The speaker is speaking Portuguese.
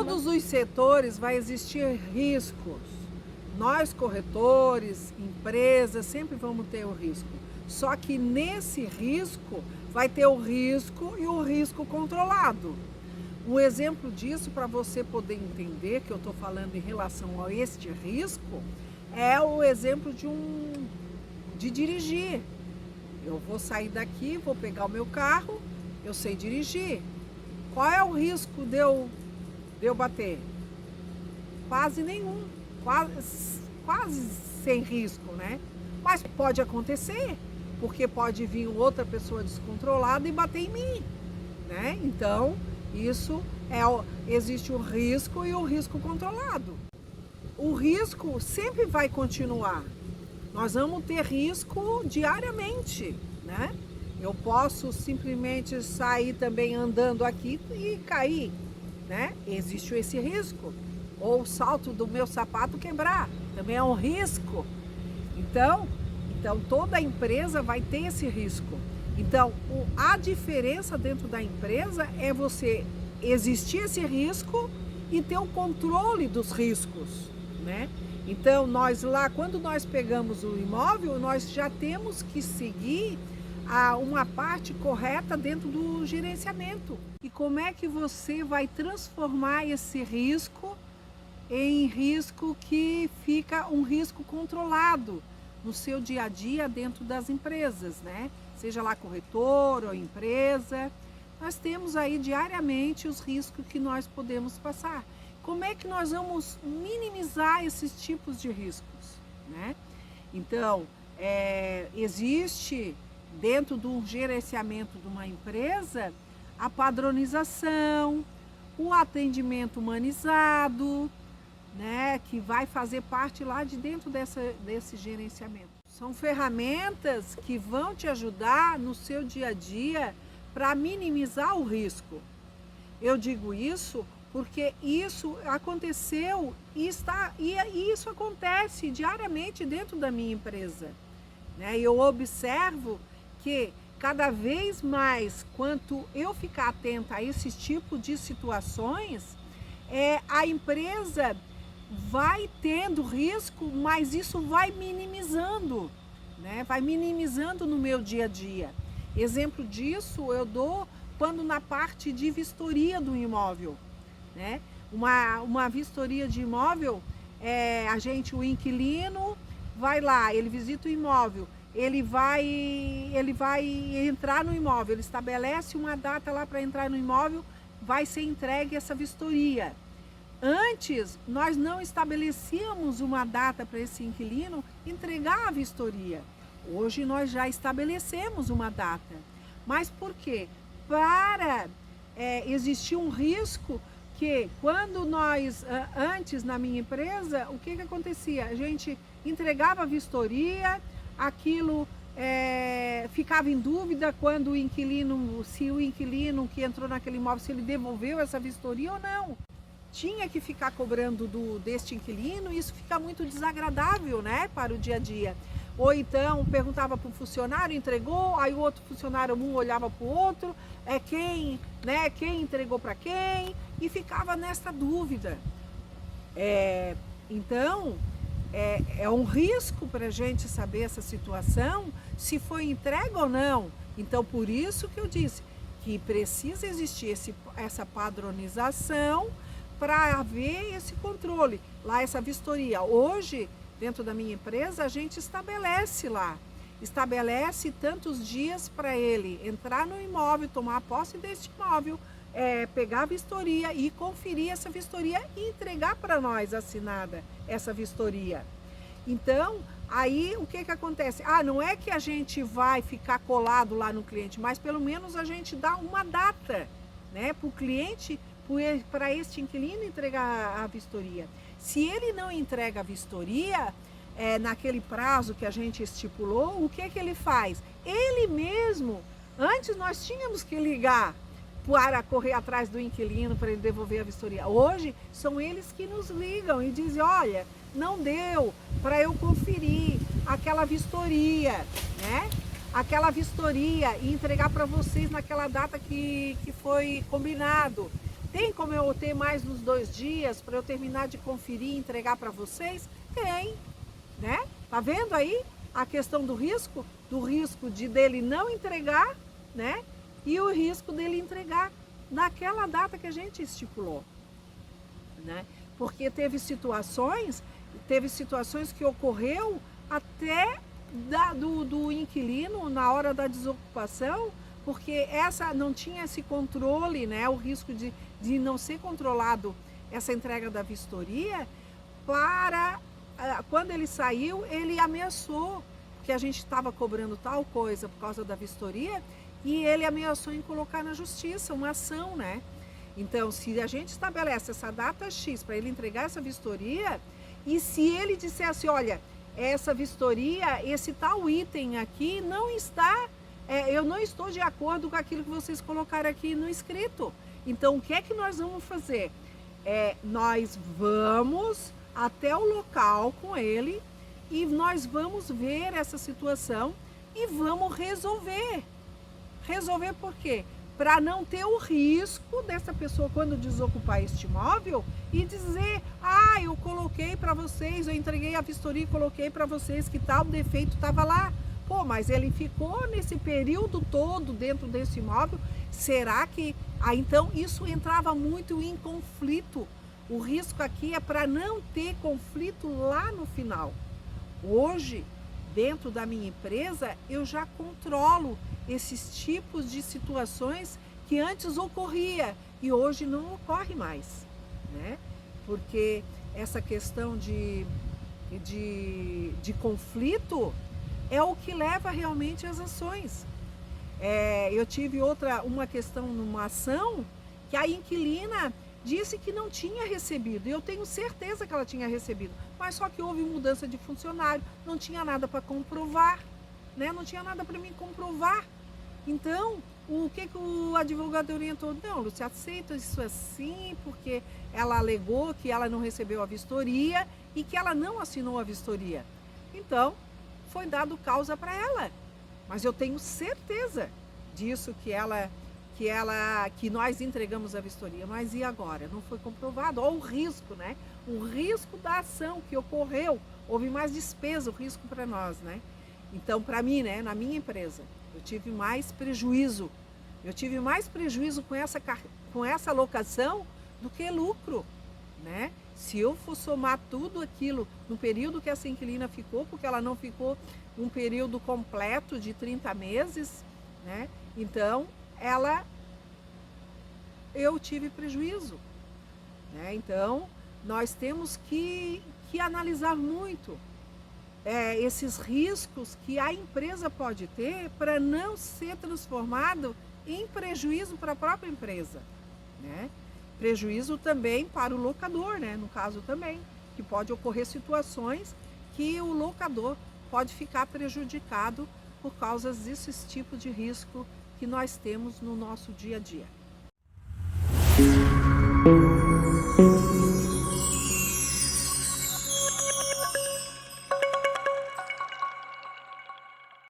todos os setores vai existir riscos. Nós, corretores, empresas, sempre vamos ter o risco. Só que nesse risco vai ter o risco e o risco controlado. Um exemplo disso, para você poder entender que eu estou falando em relação a este risco, é o exemplo de dirigir. Eu vou sair daqui, vou pegar o meu carro, eu sei dirigir. Qual é o risco de eu bater? Quase nenhum, quase sem risco, né? Mas pode acontecer, porque pode vir outra pessoa descontrolada e bater em mim, né? Então, existe o risco e o risco controlado. O risco sempre vai continuar. Nós vamos ter risco diariamente, né? Eu posso simplesmente sair também andando aqui e cair, né? Existe esse risco. Ou o salto do meu sapato quebrar, também é um risco. Então toda empresa vai ter esse risco. Então, a diferença dentro da empresa é você existir esse risco e ter o controle dos riscos, né? Então, quando nós pegamos o imóvel, nós já temos que seguir uma parte correta dentro do gerenciamento. E como é que você vai transformar esse risco em risco que fica um risco controlado no seu dia a dia dentro das empresas, né? Seja lá corretor ou empresa, nós temos aí diariamente os riscos que nós podemos passar. Como é que nós vamos minimizar esses tipos de riscos, né? Então, existe dentro do gerenciamento de uma empresa a padronização, o atendimento humanizado, né, que vai fazer parte lá de dentro desse gerenciamento. São ferramentas que vão te ajudar no seu dia a dia para minimizar o risco. Eu digo isso porque isso aconteceu e isso acontece diariamente dentro da minha empresa, né? Eu observo que cada vez mais, quanto eu ficar atenta a esse tipo de situações, a empresa vai tendo risco, mas isso vai minimizando, né? Vai minimizando no meu dia a dia. Exemplo disso eu dou quando na parte de vistoria do imóvel, né? Uma vistoria de imóvel, o inquilino vai lá, ele visita o imóvel, ele vai entrar no imóvel, ele estabelece uma data lá para entrar no imóvel, vai ser entregue essa vistoria. Antes, nós não estabelecíamos uma data para esse inquilino entregar a vistoria. Hoje nós já estabelecemos uma data. Mas por quê? Para existir um risco que quando antes na minha empresa, o que acontecia? A gente entregava a vistoria, aquilo ficava em dúvida quando se o inquilino que entrou naquele imóvel, se ele devolveu essa vistoria ou não. Tinha que ficar cobrando deste inquilino, isso fica muito desagradável, né, para o dia a dia. Ou então perguntava para o funcionário, entregou, aí o outro funcionário olhava para o outro, quem entregou para quem, e ficava nessa dúvida. Então, é um risco para a gente saber essa situação, se foi entregue ou não. Então, por isso que eu disse que precisa existir essa padronização para haver esse controle, lá essa vistoria. Hoje, dentro da minha empresa, a gente estabelece tantos dias para ele entrar no imóvel, tomar posse deste imóvel, pegar a vistoria e conferir essa vistoria e entregar para nós assinada essa vistoria. Então, aí o que acontece? Não é que a gente vai ficar colado lá no cliente, mas pelo menos a gente dá uma data, né, para o cliente, para este inquilino entregar a vistoria. Se ele não entrega a vistoria naquele prazo que a gente estipulou, o que ele faz? Ele mesmo, antes nós tínhamos que ligar para correr atrás do inquilino para ele devolver a vistoria. Hoje são eles que nos ligam e dizem: olha, não deu para eu conferir aquela vistoria, né? Aquela vistoria e entregar para vocês naquela data que foi combinado. Tem como eu ter mais uns 2 dias para eu terminar de conferir e entregar para vocês? Tem, né? Tá vendo aí a questão do risco? Do risco dele não entregar, né? E o risco dele entregar naquela data que a gente estipulou, né? Porque teve situações que ocorreu até do inquilino na hora da desocupação, porque essa não tinha esse controle, né? O risco de não ser controlado essa entrega da vistoria. Quando ele saiu, ele ameaçou que a gente estava cobrando tal coisa por causa da vistoria, e ele ameaçou em colocar na justiça uma ação, né? Então, se a gente estabelece essa data X para ele entregar essa vistoria, e se ele dissesse, olha, essa vistoria, esse tal item aqui não está, eu não estou de acordo com aquilo que vocês colocaram aqui no escrito. Então, o que é que nós vamos fazer? Nós vamos até o local com ele e nós vamos ver essa situação e vamos resolver. Resolver por quê? Para não ter o risco dessa pessoa, quando desocupar este imóvel, e dizer, eu coloquei para vocês, eu entreguei a vistoria e coloquei para vocês que tal defeito estava lá. Pô, mas ele ficou nesse período todo dentro desse imóvel, será que... então isso entrava muito em conflito. O risco aqui é para não ter conflito lá no final. Hoje, dentro da minha empresa, eu já controlo esses tipos de situações que antes ocorria e hoje não ocorre mais, né? Porque essa questão de conflito é o que leva realmente às ações. Eu tive uma questão numa ação que a inquilina disse que não tinha recebido, e eu tenho certeza que ela tinha recebido, mas só que houve mudança de funcionário, não tinha nada para comprovar, né? Não tinha nada para mim comprovar. Então, o que o advogado orientou? Não, Lúcia, aceita isso assim, porque ela alegou que ela não recebeu a vistoria e que ela não assinou a vistoria. Então, foi dado causa para ela. Mas eu tenho certeza disso, que nós entregamos a vistoria. Mas e agora? Não foi comprovado. Olha o risco, né? O risco da ação que ocorreu. Houve mais despesa, o risco para nós, né? Então, para mim, né, na minha empresa, eu tive mais prejuízo. Eu tive mais prejuízo com essa locação do que lucro, né? Se eu for somar tudo aquilo no período que essa inquilina ficou, porque ela não ficou um período completo de 30 meses, né? Então, eu tive prejuízo, né? Então, nós temos que analisar muito esses riscos que a empresa pode ter para não ser transformado em prejuízo para a própria empresa, né? Prejuízo também para o locador, né? No caso também, que pode ocorrer situações que o locador pode ficar prejudicado por causa desses tipos de risco que nós temos no nosso dia a dia.